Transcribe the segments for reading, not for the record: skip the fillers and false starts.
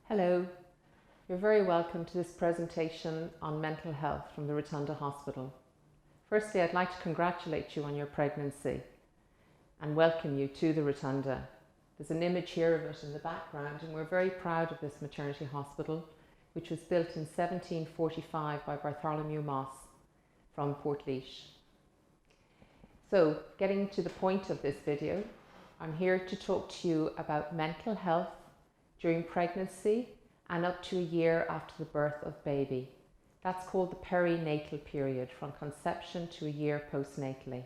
Hello, you're very welcome to this presentation on mental health from the Rotunda Hospital. Firstly, I'd like to congratulate you on your pregnancy and welcome you to the Rotunda. There's an image here of it in the background, and we're very proud of this maternity hospital, which was built in 1745 by Bartholomew Moss from Portlaoise. So, getting to the point of this video, I'm here to talk to you about mental health during pregnancy and up to a year after the birth of baby. That's called the perinatal period, from conception to a year postnatally.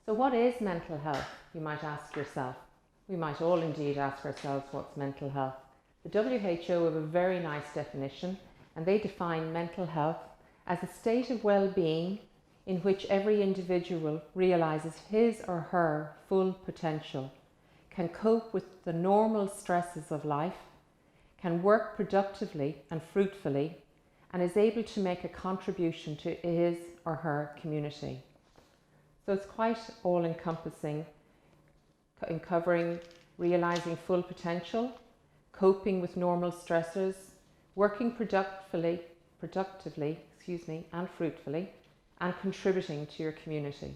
So what is mental health, you might ask yourself? We might all indeed ask ourselves, what's mental health? The WHO have a very nice definition, and they define mental health as a state of well-being in which every individual realizes his or her full potential, can cope with the normal stresses of life, can work productively and fruitfully, and is able to make a contribution to his or her community. So it's quite all-encompassing in covering realizing full potential, coping with normal stressors, working productively and fruitfully, and contributing to your community.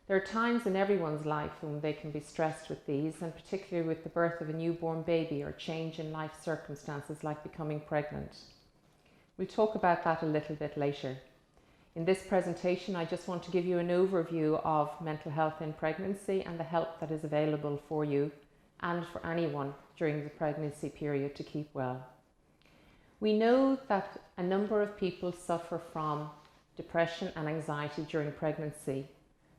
There are times in everyone's life when they can be stressed with these, and particularly with the birth of a newborn baby or change in life circumstances like becoming pregnant. We'll talk about that a little bit later. In this presentation, I just want to give you an overview of mental health in pregnancy and the help that is available for you and for anyone during the pregnancy period to keep well. We know that a number of people suffer from depression and anxiety during pregnancy.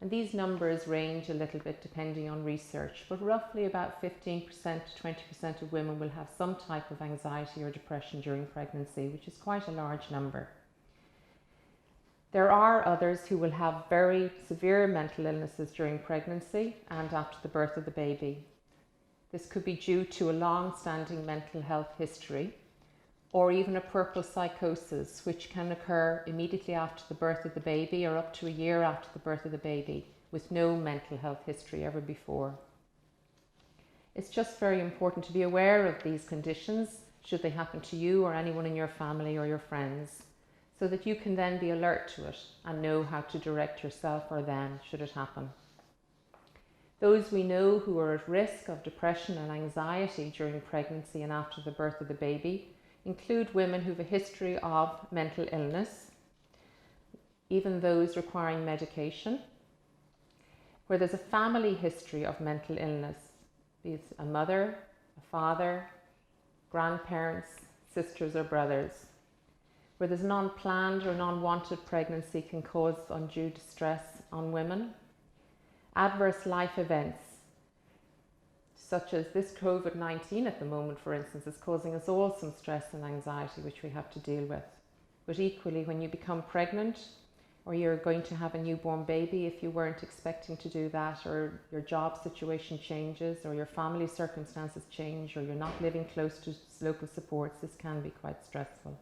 And these numbers range a little bit depending on research, but roughly about 15% to 20% of women will have some type of anxiety or depression during pregnancy, which is quite a large number. There are others who will have very severe mental illnesses during pregnancy and after the birth of the baby. This could be due to a long-standing mental health history, or even a puerperal psychosis, which can occur immediately after the birth of the baby or up to a year after the birth of the baby with no mental health history ever before. It's just very important to be aware of these conditions should they happen to you or anyone in your family or your friends, so that you can then be alert to it and know how to direct yourself or them should it happen. Those we know who are at risk of depression and anxiety during pregnancy and after the birth of the baby include women who have a history of mental illness, even those requiring medication, where there's a family history of mental illness, be it a mother, a father, grandparents, sisters or brothers, where there's an unplanned or non-wanted pregnancy can cause undue distress on women, adverse life events, such as this COVID-19 at the moment, for instance, is causing us all some stress and anxiety, which we have to deal with. But equally, when you become pregnant, or you're going to have a newborn baby, if you weren't expecting to do that, or your job situation changes, or your family circumstances change, or you're not living close to local supports, this can be quite stressful.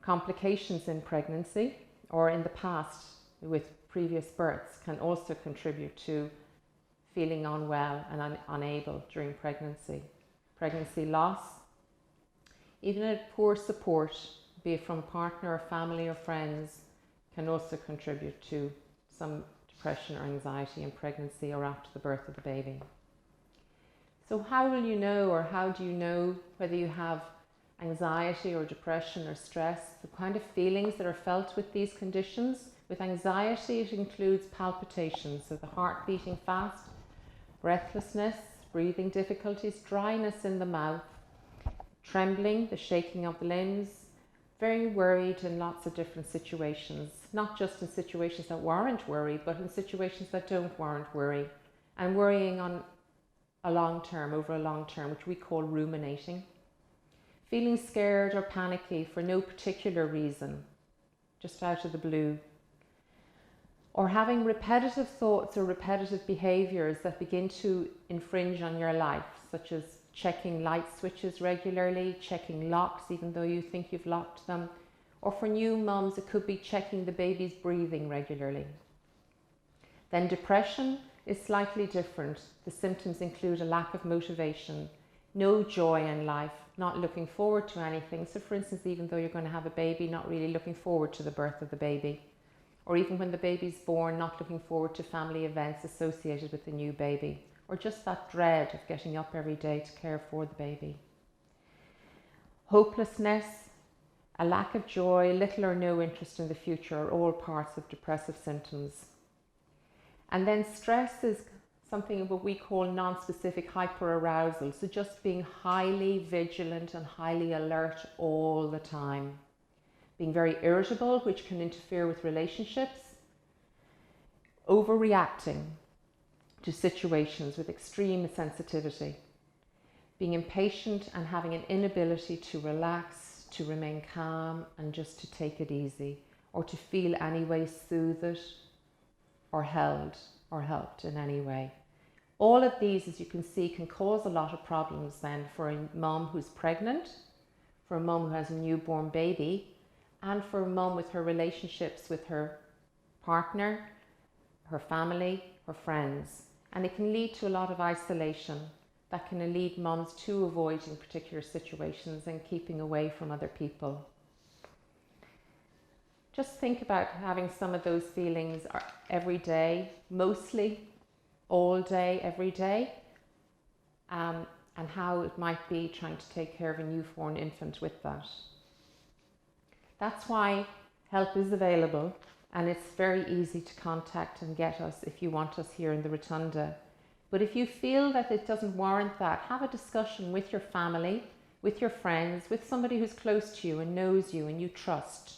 Complications in pregnancy, or in the past with previous births, can also contribute to feeling unwell and unable during pregnancy. Pregnancy loss, even a poor support, be it from a partner or family or friends, can also contribute to some depression or anxiety in pregnancy or after the birth of the baby. So how will you know, or how do you know whether you have anxiety or depression or stress? The kind of feelings that are felt with these conditions. With anxiety, it includes palpitations, so the heart beating fast, breathlessness, breathing difficulties, dryness in the mouth, trembling, the shaking of the limbs, very worried in lots of different situations, not just in situations that warrant worry, but in situations that don't warrant worry, and worrying on a long term, over a long term, which we call ruminating. Feeling scared or panicky for no particular reason, just out of the blue. Or having repetitive thoughts or repetitive behaviours that begin to infringe on your life, such as checking light switches regularly, checking locks even though you think you've locked them, or for new mums it could be checking the baby's breathing regularly. Then depression is slightly different. The symptoms include a lack of motivation, no joy in life, not looking forward to anything. So for instance, even though you're going to have a baby, not really looking forward to the birth of the baby. Or even when the baby's born, not looking forward to family events associated with the new baby. Or just that dread of getting up every day to care for the baby. Hopelessness, a lack of joy, little or no interest in the future are all parts of depressive symptoms. And then stress is something what we call non-specific hyperarousal. So just being highly vigilant and highly alert all the time. Being very irritable, which can interfere with relationships. Overreacting to situations with extreme sensitivity. Being impatient and having an inability to relax, to remain calm and just to take it easy, or to feel any way soothed or held or helped in any way. All of these, as you can see, can cause a lot of problems then for a mum who's pregnant, for a mum who has a newborn baby, and for a mum with her relationships with her partner, her family, her friends. And it can lead to a lot of isolation. That can lead mums to avoiding particular situations and keeping away from other people. Just think about having some of those feelings every day, mostly all day, every day, and how it might be trying to take care of a newborn infant with that. That's why help is available, and it's very easy to contact and get us if you want us here in the Rotunda. But if you feel that it doesn't warrant that, have a discussion with your family, with your friends, with somebody who's close to you and knows you and you trust.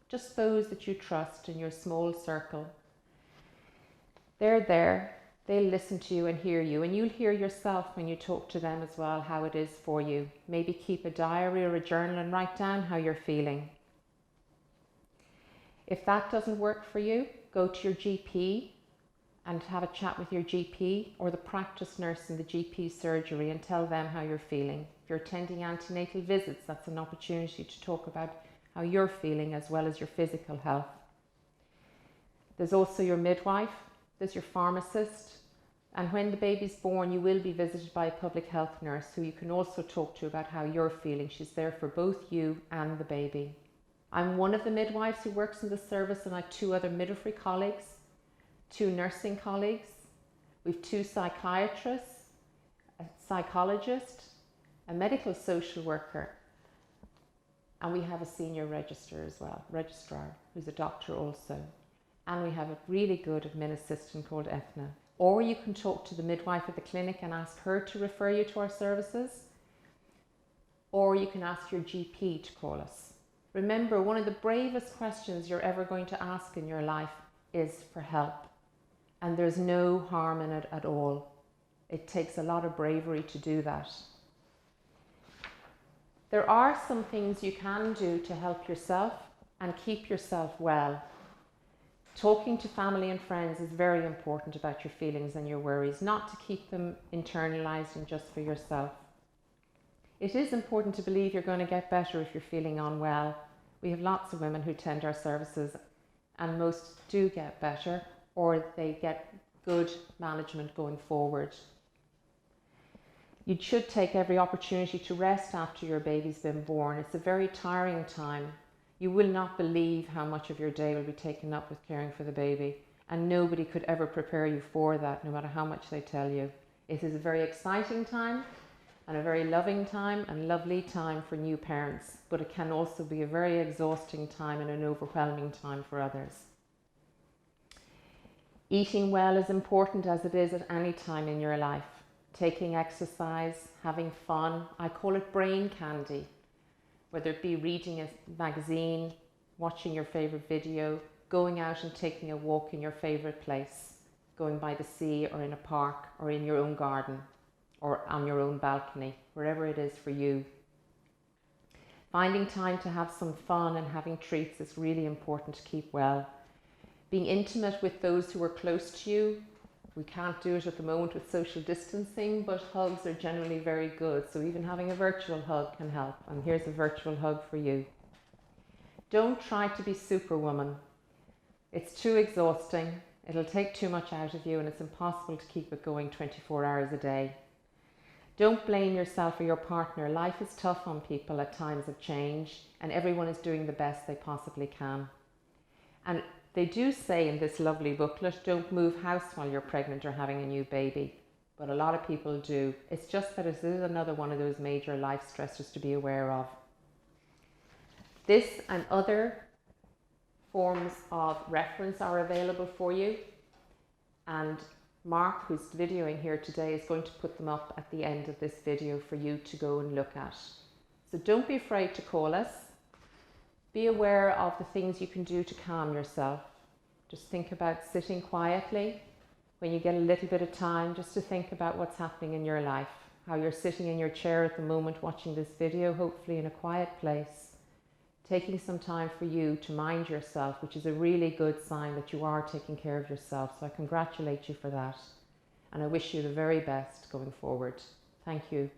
Just those that you trust in your small circle. They're there, they'll listen to you and hear you, and you'll hear yourself when you talk to them as well how it is for you. Maybe keep a diary or a journal and write down how you're feeling. If that doesn't work for you, go to your GP and have a chat with your GP or the practice nurse in the GP surgery and tell them how you're feeling. If you're attending antenatal visits, that's an opportunity to talk about how you're feeling as well as your physical health. There's also your midwife, there's your pharmacist, and when the baby's born, you will be visited by a public health nurse who you can also talk to about how you're feeling. She's there for both you and the baby. I'm one of the midwives who works in the service, and I have 2 other midwifery colleagues, 2 nursing colleagues, we've 2 psychiatrists, a psychologist, a medical social worker, and we have a senior registrar, who's a doctor also. And we have a really good admin assistant called Ethna. Or you can talk to the midwife at the clinic and ask her to refer you to our services. Or you can ask your GP to call us. Remember, one of the bravest questions you're ever going to ask in your life is for help. And there's no harm in it at all. It takes a lot of bravery to do that. There are some things you can do to help yourself and keep yourself well. Talking to family and friends is very important about your feelings and your worries, not to keep them internalized and just for yourself. It is important to believe you're going to get better if you're feeling unwell. We have lots of women who attend our services, and most do get better, or they get good management going forward. You should take every opportunity to rest after your baby's been born. It's a very tiring time. You will not believe how much of your day will be taken up with caring for the baby, and nobody could ever prepare you for that, no matter how much they tell you. It is a very exciting time and a very loving time and lovely time for new parents, but it can also be a very exhausting time and an overwhelming time for others. Eating well is important, as it is at any time in your life. Taking exercise, having fun, I call it brain candy. Whether it be reading a magazine, watching your favourite video, going out and taking a walk in your favourite place, going by the sea or in a park or in your own garden or on your own balcony, wherever it is for you. Finding time to have some fun and having treats is really important to keep well. Being intimate with those who are close to you. We can't do it at the moment with social distancing, but hugs are generally very good. So even having a virtual hug can help. And here's a virtual hug for you. Don't try to be Superwoman. It's too exhausting. It'll take too much out of you, and it's impossible to keep it going 24 hours a day. Don't blame yourself or your partner. Life is tough on people at times of change, and everyone is doing the best they possibly can. And they do say in this lovely booklet, don't move house while you're pregnant or having a new baby. But a lot of people do. It's just that it is another one of those major life stressors to be aware of. This and other forms of reference are available for you. And Mark, who's videoing here today, is going to put them up at the end of this video for you to go and look at. So don't be afraid to call us. Be aware of the things you can do to calm yourself. Just think about sitting quietly when you get a little bit of time, just to think about what's happening in your life, how you're sitting in your chair at the moment watching this video, hopefully in a quiet place, taking some time for you to mind yourself, which is a really good sign that you are taking care of yourself. So I congratulate you for that. And I wish you the very best going forward. Thank you.